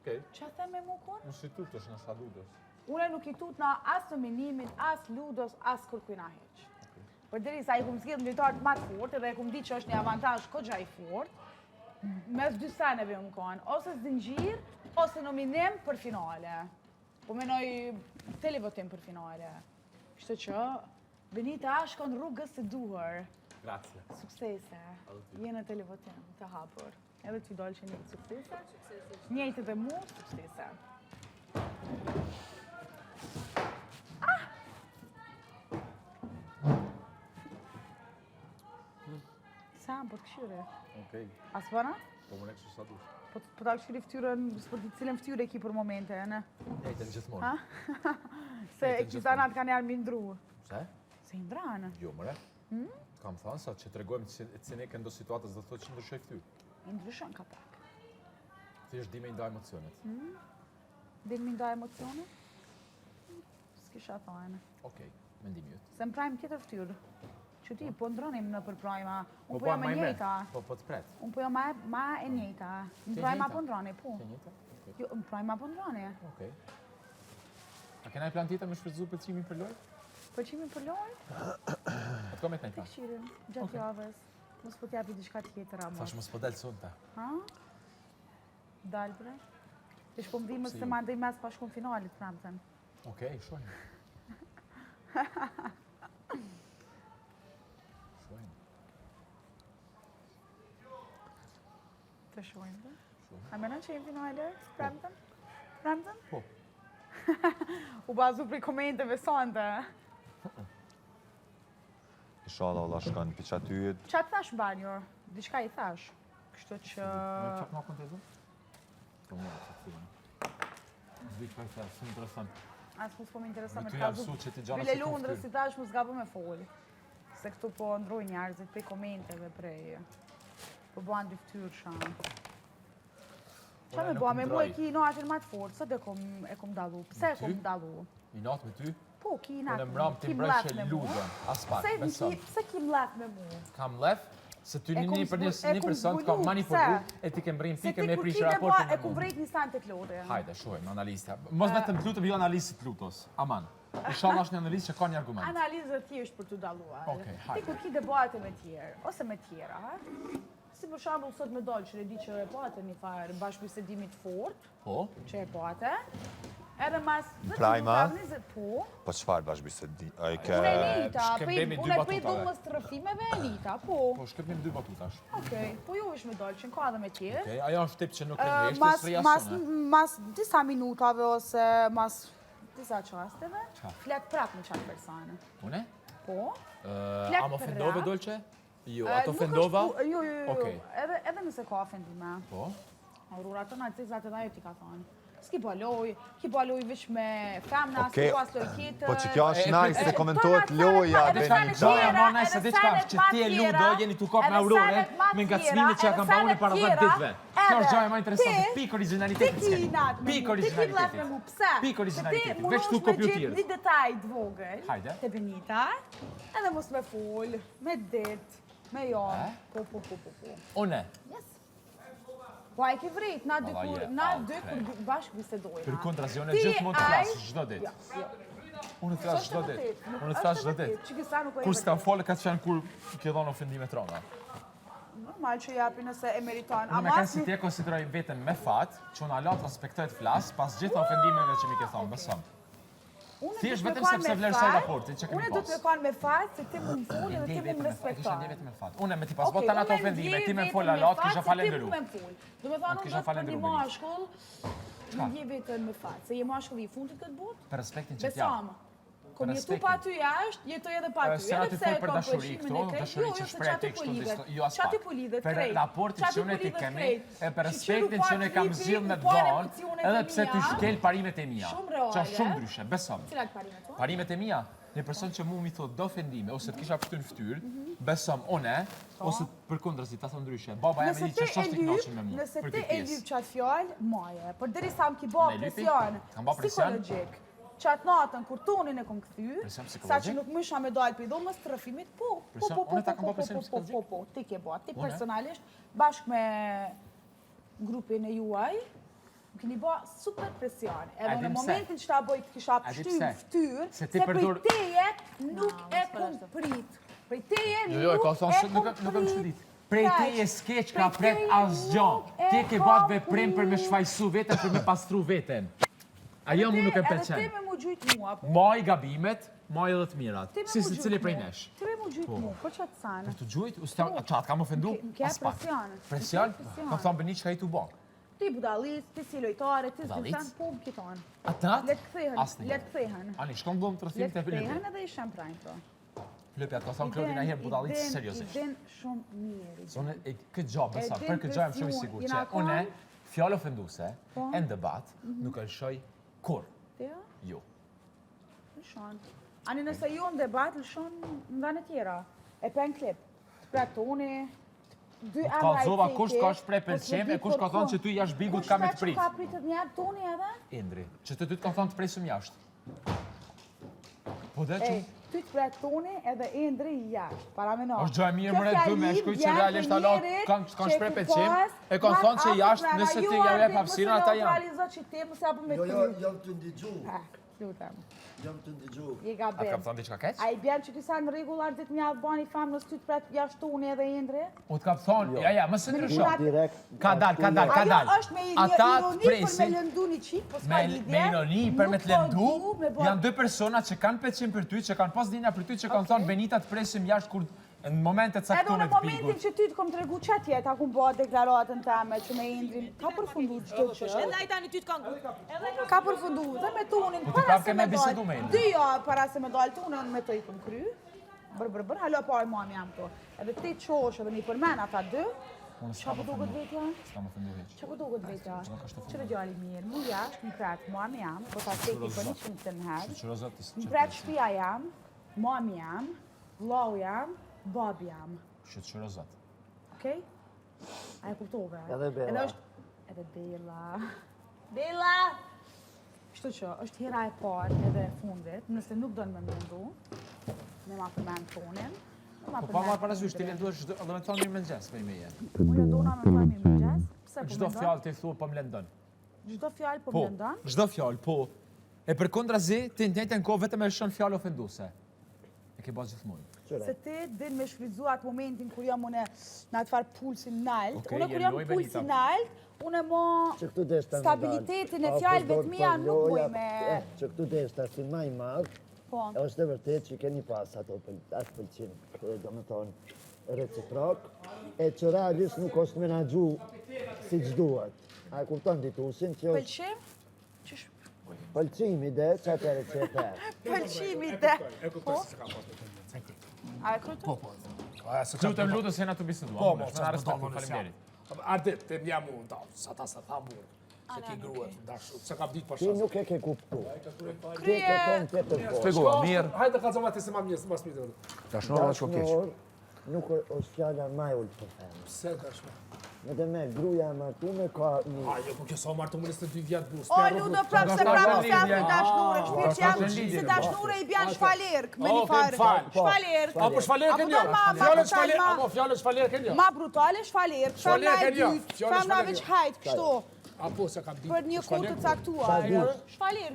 Që them me mu kur? Mos i tutesh në sa ludos. Une nuk i tut na as të minimin, as ludos, as kërkujna heq. Për deri sa i kum zgjedh ndërtarët më të fortë dhe e kum ditë që është një avantazh goxha i fortë, mes dy seneve më kanë, ose zinxhir, ose nominim për finale. Po menoj televotim për finale. Kështu që Benita shkon rrugës së duhur. Grazie. Suksese. Je në televotim të hapur. Edhe ty dole që një suksese. Njëjtë dhe mu, suksese. Sa më për të këshyre? Okej. As përna? Po më nekë që sa dush. Po ta këshyri ftyrën, për të cilën ftyrë e ki për momente, e ne? Nejten gjithmonë. Se e kizanat kanë jarë mindru. Se? Se i ndranë. Jo, mëre. Kam thënë sa që të regojmë që ne këndo situatës dhe thotë që ndryshoj ftyrë. I ndryshon ka pak. Ti është di me i nda emocionet. Di me i nda emocionet? S'kisha thajnë. Okej, mendim jëtë. Se më prajmë tjetër ftyrë. Që ti, po ndronim në për prajma. Po Unë po jam e njejta. Po të pret. Unë po jam ma e njejta. Në prajma po ndroni, po. Ke njëta? Jo, në prajma po ndroni. Okej. A kena i plan tjetër me shfrytëzu pëlqimin për lojë? Pëlqimin për lojë? Atë kom e këna i Të plan. këshirim, gjatë javës. Mos po t'japi diçka tjetër, ama. Thash mos po delë sonte. Ha? Dalë bre? Të shpo më dhimës se ma ndëj mes pa shku në finalit, pramëtën. Okej, shojnë. Shojnë. Të shojnë, bre? A menon që jenë finalit, pramëtën? Pramëtën? Po. U bazu prej komenteve sonte. Inshallah, Allah shkan për qatyjet. Qa të thash banjo? Diçka i thash. Kështu që... Me qëtë ma kontezë? Po më që të cilën. Zdi që përse, shumë interesant. As mu s'po më interesa me Ty të jam kazu. su që ti gjana Bile si Lundrës ftyrë. si thash mu s'gabë me folë. Se këtu po ndroj njerëzit prej komenteve, prej... Po buan dy ftyrë shanë. Qa me bua, me mu e ki no atër ma të fortë, sot e kom dalu. Pse e kom dalu? I natë me ty? Po, ki i natë Unë mram ti mbreshe ludën, as pak, besom. Pse ki mlef me mu? Kam lef, se ty E një kom për një e kom person të zbulu, kam manipulu, pse? e ti ke mbrim Se pike ti me kur prish ki me bua, raportin e me kom mu. vrejt një sante të lote. Hajde, shojmë, analista. Mos vetëm të lutem, jo analistit lutos. Aman. Inshallah është një analist që ka një argument. Analizë të thjesht për të daluar. Okej, Ti hajde. kur ki debate me tjerë, ose me tjera, ha? Si për shambull sot me dollë që e di që e pate një farë bashkëbisedimit fort, Po? që e pate, edhe mas... Prajma? Po. Po qëfar bashkëbisedi? A i ke... Unë e nita, shkëmbemi dy unë e batutave. prej dhumës të rëfimeve e nita, po. Po, shkëpim dy batutash. Okej, po ju është me dollë që në ka dhe me tjerë. Okej, ajo është tip që nuk e njështë, të srejasone. Mas disa minutave ose mas disa qasteve, Qa? flet prap me qatë persane. Une? Po. A më ofendove, Dolce? Jo, atë ofendova? Jo. Okej. Edhe nëse ka ofendime. Po? Aurora të nga cizat edhe ajo ti ka thonë. S'ki po loj, ki po loj vish me femna, Okej, s'ki pas loj kitër. po që kjo është E, najs se komentohet loja, edhe Benita. sanet Gjoja tjera, ma najse edhe diçka sanet është që ma ti e tjera, ludo, jeni tu kop me edhe Aurore, sanet ma me tjera, ngacmimet që ja edhe kam ba unë sanet para 10 tjera, ditëve. Kjo është edhe gjoja ma interesante, ti- pik originalitetit Ti ki s'keni. natë me Pik mu, ti ki blef me mu, originalitetit. pse? Pik originalitetit, Se ti veç tu munosh me kompjutirë. gjetë një detaj të vogël, Hajde. te Benita, edhe mos me fol, me dit, me jo. Po. Une, Yes. Po a i ke vrejt, na dy Valla kur, je, na au, dy krejt. kur bashkë bisedojna. për kontrazione Ti, gjithmonë të ai- flasë, çdo ditë. Jo. Unë të flasë çdo ditë. Unë të flasë çdo ditë. Që kisa nuk o e Kur s'kam vërtet. folë, ka të qenë kur ke dhënë ofendime trona. Normal që japi nëse e meriton. Unë me kanë si ti e konsideroj veten me fat, që unë alat respektoj të flas, pas gjitha ofendimeve që mi ke thonë, besom. Thjesht vetëm sepse vlerësoj raportin që kemi Unë do të pas. kanë me fat, se ti mund të folë dhe ti mund të Kisha respektoj. ndje vetëm me fat. Unë me ti pas botan ato ofendime, ti me fol alat, kisha falenderu. Do me thonë, kisha unë për një falenderu, mashkull, më ndje vetën me fat, se je mashkulli i fundit këtë botë, Për respektin që t'jam. besam. Kom jetu respektin. pa ty jashtë, jetoj edhe pa ty. Se aty fol për dashuri këtu, dashuri që shpreh ti kështu jo as Çati pak. po lidhet Për krejt. raportin që unë ti kemi, e për respektin që unë pa kam klipi, zgjedh me u pa dhon, emocionet edhe e pse ty mia. shkel parimet e mia. Shumë reale. Që është shumë ndryshe, besom. Cilat parimet tua? Parimet e mia, një person që mu mi thot do ofendime ose të kisha fytyrë fytyrë, besom une, ose përkundrazi ta thon ndryshe. Baba jam i di që është i kënaqur me mua. Nëse për ti këtë e lyp pjesë. qatë fjallë, maje. Por deri sa më ki bo Me lypi? presion Kam bo presion? psikologjik. Qatë natën, kur tonin e kom këthy, Presion sa që psikologjik? nuk mysha me dojnë për dhomës të rëfimit, po. Presion? Unë ta kam bo presion psikologjik? Po, ti ke bo. Ti Unë? personalisht, bashkë me grupin e juaj, keni bë super presion. Edhe di në pse? momentin që ta bëj të kisha A di pështyr pse? fytyr, Se se ti prej përdor- teje nuk e kom prit. Prej teje Jo, e ka thonë nuk e kam shudit. Prej teje s'keq ka pret asgjë. Ti ke bërë veprim për me shfaqsu veten, për me pastru veten. Ajo mu nuk e Edhe pëlqen. ti me mu gjujt mua, po. Maj gabimet, maj edhe të mirat. Ti me Si mu se gjujt cili prej mua. nesh. Ti me mu gjujt mua, po që të sanë. Për të gjujt, qatë kam ofendu? Nuk ke As pak. presion. Presion? Nuk ke presion. Kam thonë bëni që ka i tu bo. Ti budalis, ti si lojtare, ti Budallic? s'distan po kiton. Ata? Let kthehen, Asnjë. let kthehen. Ani, shkon gëmë të rëthim Let të Filipi. kthehen edhe i shem prajnë to. Filipi, atë ka thonë Klodi në herë budallit seriosisht. I den shumë mirë. Unë e këtë gjabë, besa, E din për këtë gjabë më shumë i presion, sigur jena që kon- une, fjallë ofenduse, Po. e në debat, nuk e lëshoj kur. Ti jo? Jo. Lëshon. Ani nëse ju në debat, lëshon në vene tjera. E pen klip. Spre toni, dy emra Ka i zova ceki, kush ka shprej po pëlqem t'di e kush ka kur thonë kun. që ty jash bigut Kush ka me veç të prit. Ka pritet një toni edhe? Indri, që të ty të kanë thonë të presëm jashtë. Po dhe që? Ej, ty të pret toni edhe Indri jashtë, para me është gjë e mirë më redë me shkuj që realisht alo kanë shprej pëlqem, e kanë thonë që jashtë nëse ti ja jep hapësirën ata janë. Neutralizo që ti mëse apo me Jo, ty. jam të ndigju. Lutem. Jam të ndigju. Je A kam gabim. thonë diçka keq? A i bjen që kësa në regullar ditë mja bani famë nësë ty të pret jashtë toni edhe Indri? U të kam thonë, ja, mëse ndryshon. Direkt. Ka dal, ka dal, ka dal. Ajo është me Ata të ironi për me presin, lëndu një qik, po s'ka me lidhje. ironi për me Nuk të po lëndu, du me bo- janë dy persona që kanë pëlqim për ty, që kanë pas dinja për ty, që kanë thonë Benita të presim jashtë kur në momentet Edhe caktuar në të momentin bigut. që ty të kom të regu qëtje, ta ku bëha deklaratën teme që me Indrin, ka përfundu qdo që. Edhe ai tani ty të kanë. Ka përfundu dhe me tunin, Po ti para prap se ke me me bisedu me dalë. Indrin. Dy jo, para se me dalë tunën, me të i këm kry. Bër, halo pa e mami jam to. Edhe ti qosh edhe një përmen ata dy. Unë Qa po duket vetja? s'kam ofendu hiç. Qa po duket vetja? Qërë gjali mirë, mu jashtë, më pret mami jam, po ta teki për 100 të nëherë. Shqyro zoti, Më pret shpia jam, mami jam, vllau jam, babi jam. shqyro zoti. Okej? A e kuptove? Edhe Bella. Edhe është... Edhe Bella. Bella! Kështu që, është hera e parë edhe e fundit, nëse nuk do në me mendu, me ma përmen tonin, Po pa marrë parasysh, ti lënduar çdo, do të thonë mirë mëngjes me meje. Unë dona me përmi më gjes, pse po Çdo mendon? fjalë ti thua po më lëndon. Çdo fjalë po Po, mendon? çdo fjalë, po. E përkundrazi, ti në të njëjtën kohë vetëm e shon fjalë ofenduese. E ke bërë gjithmonë. Se ti din me shfrytzu atë momentin kur jam unë në atë farë pulsin nalt. Okej, Unë kur je jam loj, pulsin Benita. nalt, unë mo Që këtu deshta me stabilitetin e dalë. fjalëve të mia Apo nuk loja, buj me... Që këtu deshta si më i madh, Po, është e vërtet që keni pas ato atë pëlqim, do më thonë, reciprok, e që realisht nuk është menaxhu si që duhet. A e kupton ditusin që është pëlqim? Qysh? pëlqimi dhe që atëre që e terë. Pëlqimi dhe... Po? A e kërtu? Po. Lutem lutës jena të biseduar. Po, më na respektu, faleminderit. Arde, të mja mu, sa ta burë. Se ki gruat, dashu, se kam ditë për Ti shasë. nuk e ke kuptu. Ti e ke Krye... tonë tjetër po. Shpjegova mirë. Hajde ka zama ti se ma mjesë, mas mirë. Dashnor nuk është fjalla ma e ullë për femë. Pse dashme? Në dhe me gruja e martume ka një... Ajo, po kjo sa martu më 22 vjetë bu. O, Ludo, prapë se prapë se jam në dashnure, shpirë që jam Dashnorë lidhje, si dashnure i bjanë shfalerk, me një Okej, farë. fal. Shfalerk. Apo shfaler Apo kënjo? do ma Fjallën brutal, shfaler, ma- apo fjallën shfaler kënjo? Ma brutale shfalerk, Shfalerk femna e e njo, dytë, fjallë femna shfalerk veç jo. hajt, kështu, Apo se kam ditë. për një kohë të caktuar. Shfalerk. Shfalerk